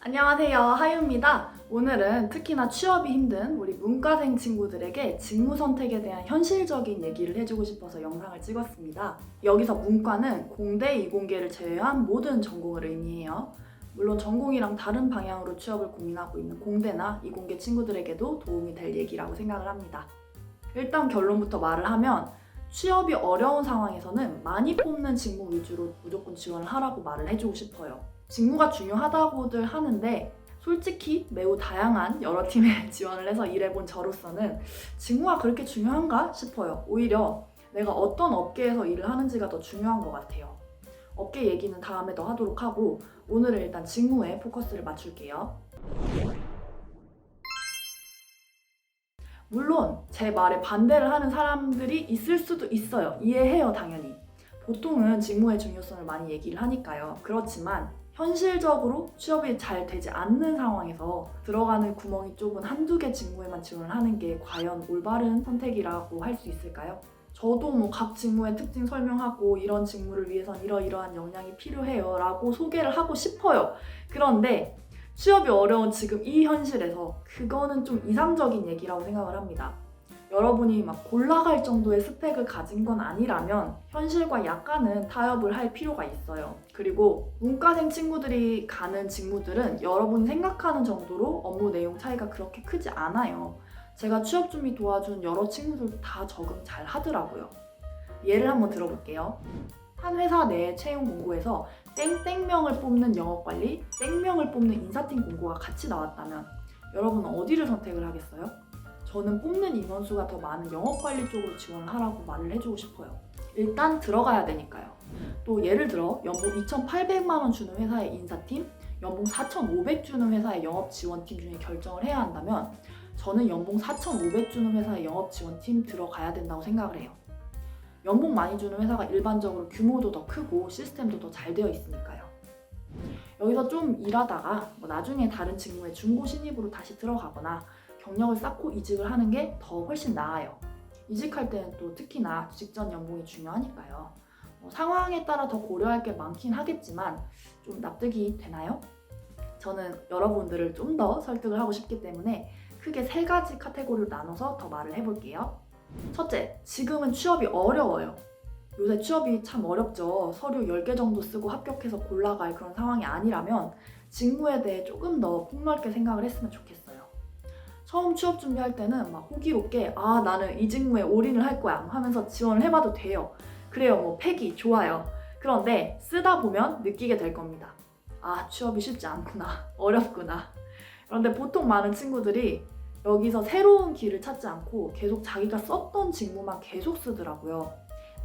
안녕하세요, 하유입니다. 오늘은 특히나 취업이 힘든 우리 문과생 친구들에게 직무 선택에 대한 현실적인 얘기를 해주고 싶어서 영상을 찍었습니다. 여기서 문과는 공대, 이공계를 제외한 모든 전공을 의미해요. 물론 전공이랑 다른 방향으로 취업을 고민하고 있는 공대나 이공계 친구들에게도 도움이 될 얘기라고 생각을 합니다. 일단 결론부터 말을 하면 취업이 어려운 상황에서는 많이 뽑는 직무 위주로 무조건 지원을 하라고 말을 해주고 싶어요. 직무가 중요하다고들 하는데 솔직히 매우 다양한 여러 팀에 지원을 해서 일해본 저로서는 직무가 그렇게 중요한가 싶어요. 오히려 내가 어떤 업계에서 일을 하는지가 더 중요한 것 같아요. 업계 얘기는 다음에 더 하도록 하고 오늘은 일단 직무에 포커스를 맞출게요. 물론 제 말에 반대를 하는 사람들이 있을 수도 있어요. 이해해요, 당연히. 보통은 직무의 중요성을 많이 얘기를 하니까요. 그렇지만 현실적으로 취업이 잘 되지 않는 상황에서 들어가는 구멍이 좁은 한두 개 직무에만 지원을 하는 게 과연 올바른 선택이라고 할 수 있을까요? 저도 각 직무의 특징 설명하고 이런 직무를 위해선 이러이러한 역량이 필요해요 라고 소개를 하고 싶어요. 그런데 취업이 어려운 지금 이 현실에서 그거는 좀 이상적인 얘기라고 생각을 합니다. 여러분이 막 골라갈 정도의 스펙을 가진 건 아니라면 현실과 약간은 타협을 할 필요가 있어요. 그리고 문과생 친구들이 가는 직무들은 여러분이 생각하는 정도로 업무 내용 차이가 그렇게 크지 않아요. 제가 취업 준비 도와준 여러 친구들도 다 적응 잘 하더라고요. 예를 한번 들어볼게요. 한 회사 내 채용 공고에서 땡땡명을 뽑는 영업관리, 땡명을 뽑는 인사팀 공고가 같이 나왔다면 여러분은 어디를 선택을 하겠어요? 저는 뽑는 인원수가 더 많은 영업관리 쪽으로 지원을 하라고 말을 해주고 싶어요. 일단 들어가야 되니까요. 또 예를 들어 연봉 2,800만 원 주는 회사의 인사팀, 연봉 4,500 주는 회사의 영업지원팀 중에 결정을 해야 한다면 저는 연봉 4,500 주는 회사의 영업지원팀 들어가야 된다고 생각을 해요. 연봉 많이 주는 회사가 일반적으로 규모도 더 크고 시스템도 더 잘 되어 있으니까요. 여기서 좀 일하다가 나중에 다른 직무에 중고 신입으로 다시 들어가거나 경력을 쌓고 이직을 하는 게 더 훨씬 나아요. 이직할 때는 또 특히나 직전 연봉이 중요하니까요. 상황에 따라 더 고려할 게 많긴 하겠지만 좀 납득이 되나요? 저는 여러분들을 좀 더 설득을 하고 싶기 때문에 크게 3가지 카테고리로 나눠서 더 말을 해볼게요. 첫째, 지금은 취업이 어려워요. 요새 취업이 참 어렵죠. 서류 10개 정도 쓰고 합격해서 골라갈 그런 상황이 아니라면 직무에 대해 조금 더 폭넓게 생각을 했으면 좋겠어요. 처음 취업 준비할 때는 막 호기롭게 나는 이 직무에 올인을 할 거야 하면서 지원을 해봐도 돼요. 그래요, 패기 좋아요. 그런데 쓰다 보면 느끼게 될 겁니다. 취업이 쉽지 않구나, 어렵구나. 그런데 보통 많은 친구들이 여기서 새로운 길을 찾지 않고 계속 자기가 썼던 직무만 계속 쓰더라고요.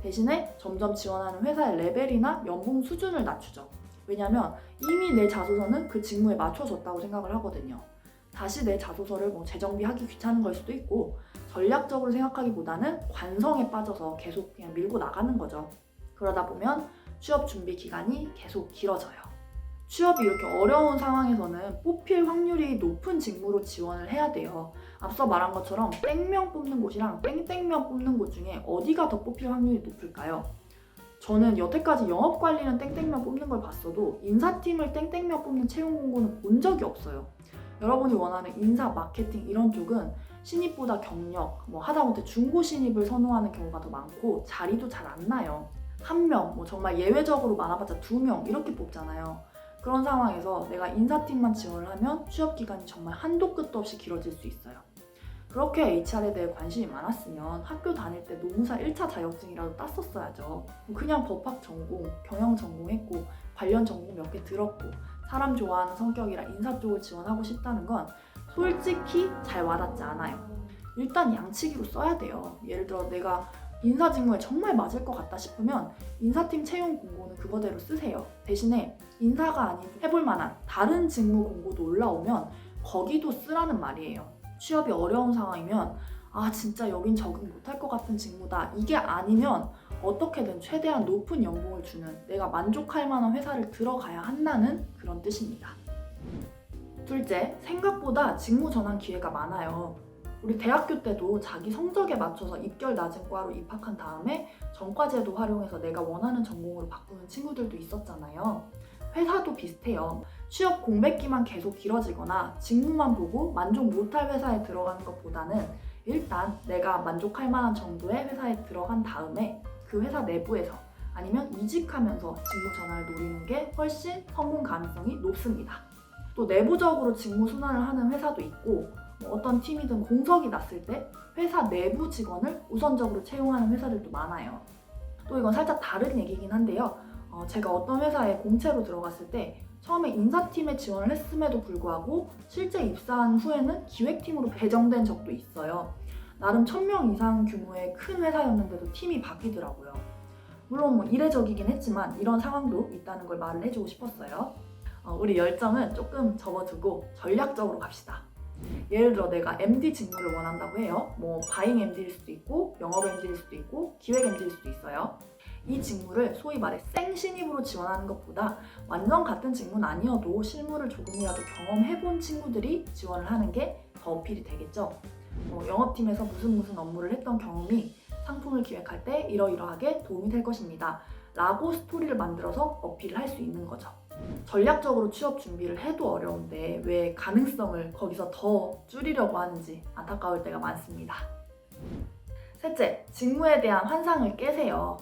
대신에 점점 지원하는 회사의 레벨이나 연봉 수준을 낮추죠. 왜냐면 이미 내 자소서는 그 직무에 맞춰졌다고 생각을 하거든요. 다시 내 자소서를 재정비하기 귀찮은 걸 수도 있고 전략적으로 생각하기보다는 관성에 빠져서 계속 그냥 밀고 나가는 거죠. 그러다 보면 취업 준비 기간이 계속 길어져요. 취업이 이렇게 어려운 상황에서는 뽑힐 확률이 높은 직무로 지원을 해야 돼요. 앞서 말한 것처럼 땡명 뽑는 곳이랑 땡땡명 뽑는 곳 중에 어디가 더 뽑힐 확률이 높을까요? 저는 여태까지 영업관리는 땡땡명 뽑는 걸 봤어도 인사팀을 땡땡명 뽑는 채용 공고는 본 적이 없어요. 여러분이 원하는 인사, 마케팅 이런 쪽은 신입보다 경력, 하다못해 중고 신입을 선호하는 경우가 더 많고 자리도 잘 안 나요. 1명, 정말 예외적으로 많아봤자 2명 이렇게 뽑잖아요. 그런 상황에서 내가 인사팀만 지원을 하면 취업 기간이 정말 한도 끝도 없이 길어질 수 있어요. 그렇게 HR에 대해 관심이 많았으면 학교 다닐 때 노무사 1차 자격증이라도 땄었어야죠. 그냥 법학 전공, 경영 전공했고 관련 전공 몇 개 들었고 사람 좋아하는 성격이라 인사 쪽을 지원하고 싶다는 건 솔직히 잘 와닿지 않아요. 일단 양치기로 써야 돼요. 예를 들어 내가 인사 직무에 정말 맞을 것 같다 싶으면 인사팀 채용 공고는 그거대로 쓰세요. 대신에 인사가 아닌 해볼 만한 다른 직무 공고도 올라오면 거기도 쓰라는 말이에요. 취업이 어려운 상황이면 진짜 여긴 적응 못할 것 같은 직무다. 이게 아니면 어떻게든 최대한 높은 연봉을 주는 내가 만족할 만한 회사를 들어가야 한다는 그런 뜻입니다. 둘째, 생각보다 직무 전환 기회가 많아요. 우리 대학교 때도 자기 성적에 맞춰서 입결 낮은 과로 입학한 다음에 전과제도 활용해서 내가 원하는 전공으로 바꾸는 친구들도 있었잖아요. 회사도 비슷해요. 취업 공백기만 계속 길어지거나 직무만 보고 만족 못할 회사에 들어가는 것보다는 일단 내가 만족할 만한 정도의 회사에 들어간 다음에 그 회사 내부에서 아니면 이직하면서 직무 전환을 노리는 게 훨씬 성공 가능성이 높습니다. 또 내부적으로 직무 순환을 하는 회사도 있고 어떤 팀이든 공석이 났을 때 회사 내부 직원을 우선적으로 채용하는 회사들도 많아요. 또 이건 살짝 다른 얘기긴 한데요. 제가 어떤 회사에 공채로 들어갔을 때 처음에 인사팀에 지원을 했음에도 불구하고 실제 입사한 후에는 기획팀으로 배정된 적도 있어요. 나름 1000명 이상 규모의 큰 회사였는데도 팀이 바뀌더라고요. 물론 이례적이긴 했지만 이런 상황도 있다는 걸 말을 해주고 싶었어요. 우리 열정은 조금 접어두고 전략적으로 갑시다. 예를 들어 내가 MD 직무를 원한다고 해요. 바잉 MD일 수도 있고 영업 MD일 수도 있고 기획 MD일 수도 있어요. 이 직무를 소위 말해 생신입으로 지원하는 것보다 완전 같은 직무는 아니어도 실무를 조금이라도 경험해본 친구들이 지원을 하는 게 더 어필이 되겠죠. 영업팀에서 무슨 업무를 했던 경험이 상품을 기획할 때 이러이러하게 도움이 될 것입니다. 라고 스토리를 만들어서 어필을 할 수 있는 거죠. 전략적으로 취업 준비를 해도 어려운데 왜 가능성을 거기서 더 줄이려고 하는지 안타까울 때가 많습니다. 셋째, 직무에 대한 환상을 깨세요.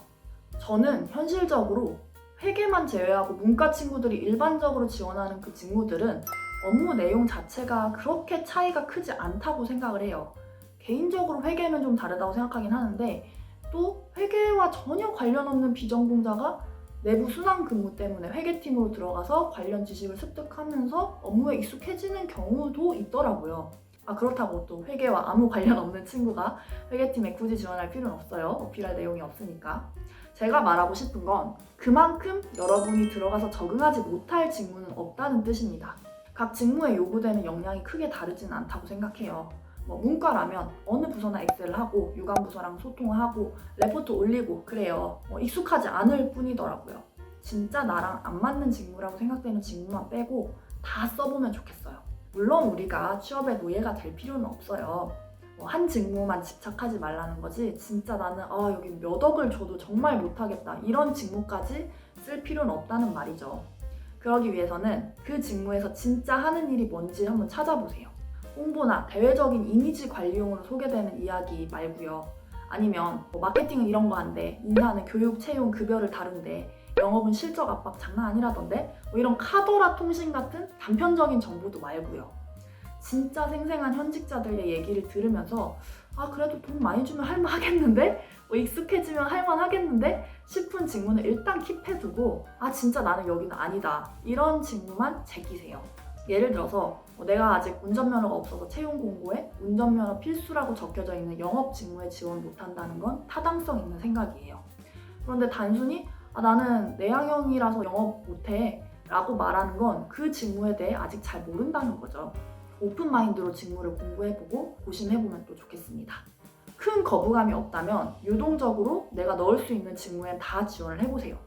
저는 현실적으로 회계만 제외하고 문과 친구들이 일반적으로 지원하는 그 직무들은 업무 내용 자체가 그렇게 차이가 크지 않다고 생각을 해요. 개인적으로 회계는 좀 다르다고 생각하긴 하는데 또 회계와 전혀 관련 없는 비전공자가 내부 순환 근무 때문에 회계팀으로 들어가서 관련 지식을 습득하면서 업무에 익숙해지는 경우도 있더라고요. 그렇다고 또 회계와 아무 관련 없는 친구가 회계팀에 굳이 지원할 필요는 없어요. 어필할 내용이 없으니까. 제가 말하고 싶은 건 그만큼 여러분이 들어가서 적응하지 못할 직무는 없다는 뜻입니다. 각 직무에 요구되는 역량이 크게 다르진 않다고 생각해요. 문과라면 어느 부서나 엑셀을 하고 유관부서랑 소통을 하고 레포트 올리고 그래요. 익숙하지 않을 뿐이더라고요. 진짜 나랑 안 맞는 직무라고 생각되는 직무만 빼고 다 써보면 좋겠어요. 물론 우리가 취업에 노예가 될 필요는 없어요. 한 직무만 집착하지 말라는 거지 진짜 나는 여기 몇 억을 줘도 정말 못하겠다 이런 직무까지 쓸 필요는 없다는 말이죠. 그러기 위해서는 그 직무에서 진짜 하는 일이 뭔지 한번 찾아보세요. 홍보나 대외적인 이미지 관리용으로 소개되는 이야기 말고요. 아니면 마케팅은 이런 거 한대, 인사는 교육, 채용, 급여를 다룬대, 영업은 실적 압박 장난 아니라던데 이런 카더라 통신 같은 단편적인 정보도 말고요. 진짜 생생한 현직자들의 얘기를 들으면서 그래도 돈 많이 주면 할만하겠는데? 익숙해지면 할만하겠는데? 싶은 직무는 일단 킵해두고 진짜 나는 여기는 아니다 이런 직무만 제끼세요. 예를 들어서 내가 아직 운전면허가 없어서 채용 공고에 운전면허 필수라고 적혀져 있는 영업 직무에 지원 못한다는 건 타당성 있는 생각이에요. 그런데 단순히 나는 내향형이라서 영업 못해 라고 말하는 건 그 직무에 대해 아직 잘 모른다는 거죠. 오픈마인드로 직무를 공부해보고 고심해보면 또 좋겠습니다. 큰 거부감이 없다면 유동적으로 내가 넣을 수 있는 직무엔 다 지원을 해보세요.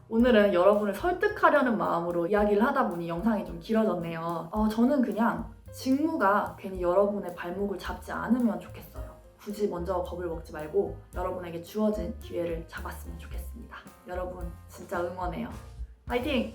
오늘은 여러분을 설득하려는 마음으로 이야기를 하다 보니 영상이 좀 길어졌네요. 저는 그냥 직무가 괜히 여러분의 발목을 잡지 않으면 좋겠어요. 굳이 먼저 겁을 먹지 말고 여러분에게 주어진 기회를 잡았으면 좋겠습니다. 여러분 진짜 응원해요. 파이팅!